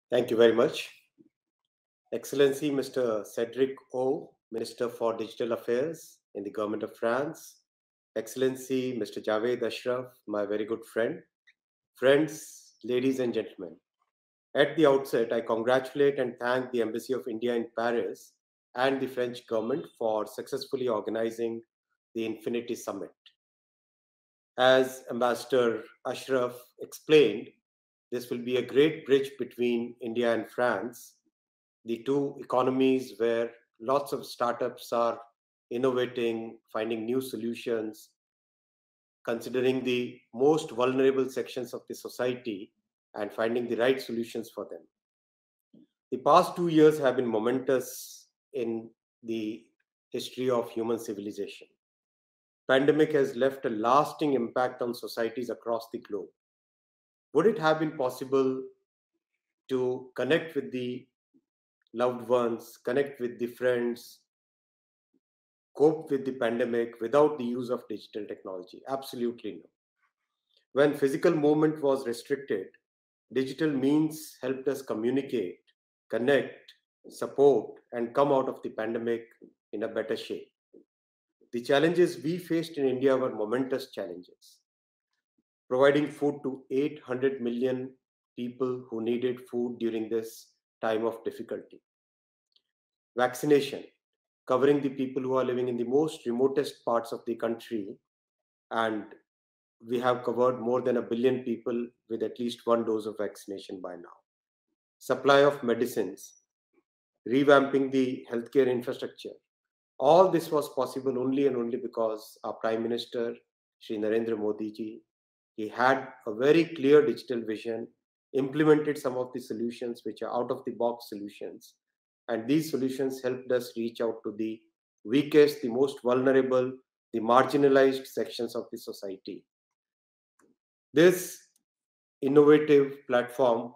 Thank you very much. Excellency Mr. Cedric O, Minister for Digital Affairs in the Government of France. Excellency Mr. Javed Ashraf, my very good friend. Friends, ladies and gentlemen, at the outset, I congratulate and thank the Embassy of India in Paris and the French government for successfully organizing the Infinity Summit. As Ambassador Ashraf explained, this will be a great bridge between India and France, the two economies where lots of startups are innovating, finding new solutions, considering the most vulnerable sections of the society and finding the right solutions for them. The past 2 years have been momentous in the history of human civilization. Pandemic has left a lasting impact on societies across the globe. Would it have been possible to connect with the loved ones, connect with the friends, cope with the pandemic without the use of digital technology? Absolutely no. When physical movement was restricted, digital means helped us communicate, connect, support, and come out of the pandemic in a better shape. The challenges we faced in India were momentous challenges. Providing food to 800 million people who needed food during this time of difficulty. Vaccination, covering the people who are living in the most remotest parts of the country, and we have covered more than a billion people with at least one dose of vaccination by now. Supply of medicines, revamping the healthcare infrastructure. All this was possible only and only because our Prime Minister, Shri Narendra Modi ji, he had a very clear digital vision, implemented some of the solutions which are out of the box solutions. And these solutions helped us reach out to the weakest, the most vulnerable, the marginalized sections of the society. This innovative platform,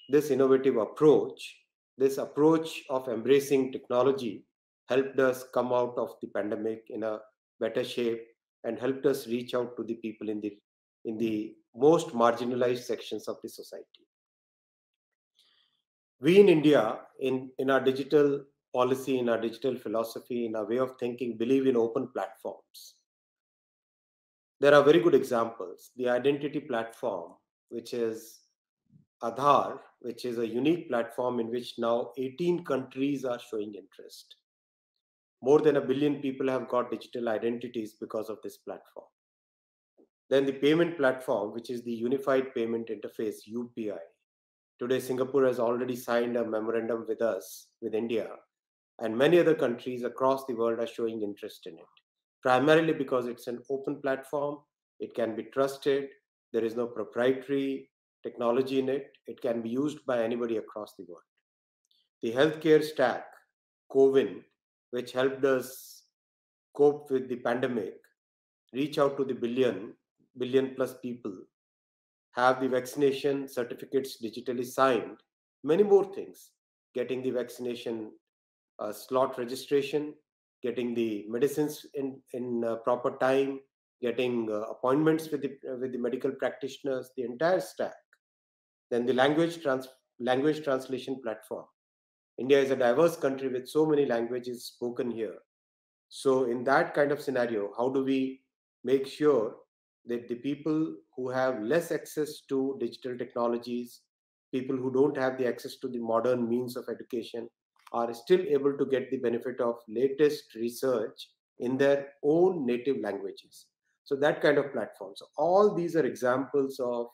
this innovative approach, this approach of embracing technology helped us come out of the pandemic in a better shape and helped us reach out to the people in the most marginalized sections of the society. We in India, in our digital policy, in our digital philosophy, in our way of thinking, believe in open platforms. There are very good examples. The identity platform, which is Aadhaar, which is a unique platform in which now 18 countries are showing interest. More than a billion people have got digital identities because of this platform. Then the payment platform, which is the Unified Payment Interface, UPI. Today, Singapore has already signed a memorandum with us, with India, and many other countries across the world are showing interest in it. Primarily because it's an open platform, it can be trusted, there is no proprietary technology in it, it can be used by anybody across the world. The healthcare stack, CoWIN, which helped us cope with the pandemic, reach out to the billion plus people, have the vaccination certificates digitally signed, many more things. Getting the vaccination slot registration, getting the medicines in proper time, getting appointments with the medical practitioners, the entire stack. Then the language translation platform. India is a diverse country with so many languages spoken here. So in that kind of scenario, how do we make sure that the people who have less access to digital technologies, people who don't have the access to the modern means of education, are still able to get the benefit of latest research in their own native languages? So that kind of platform. So all these are examples of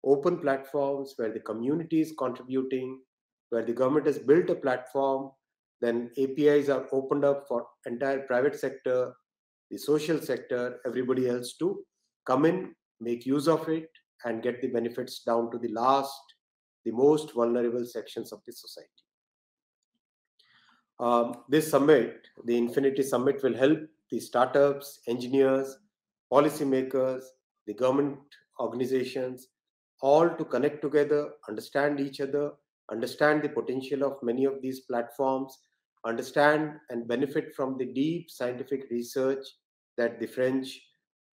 open platforms where the community is contributing, where the government has built a platform, then APIs are opened up for entire private sector, the social sector, everybody else to come in, make use of it, and get the benefits down to the last, the most vulnerable sections of the society. This summit, the Infinity Summit, will help the startups, engineers, policymakers, the government organizations, all to connect together, understand each other, understand the potential of many of these platforms, understand and benefit from the deep scientific research that the French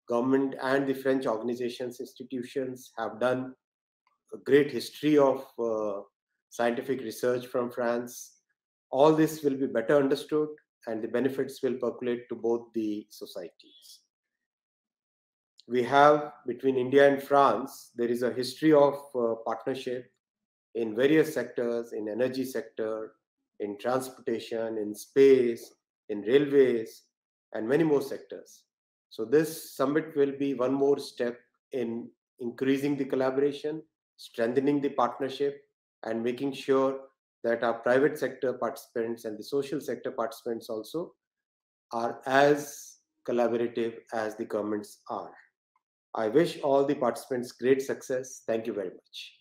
government and the French organizations, institutions have done, a great history of scientific research from France. All this will be better understood and the benefits will percolate to both the societies. We have between India and France, there is a history of partnership in various sectors, in energy sector, in transportation, in space, in railways, and many more sectors. So this summit will be one more step in increasing the collaboration, strengthening the partnership, and making sure that our private sector participants and the social sector participants also are as collaborative as the governments are. I wish all the participants great success. Thank you very much.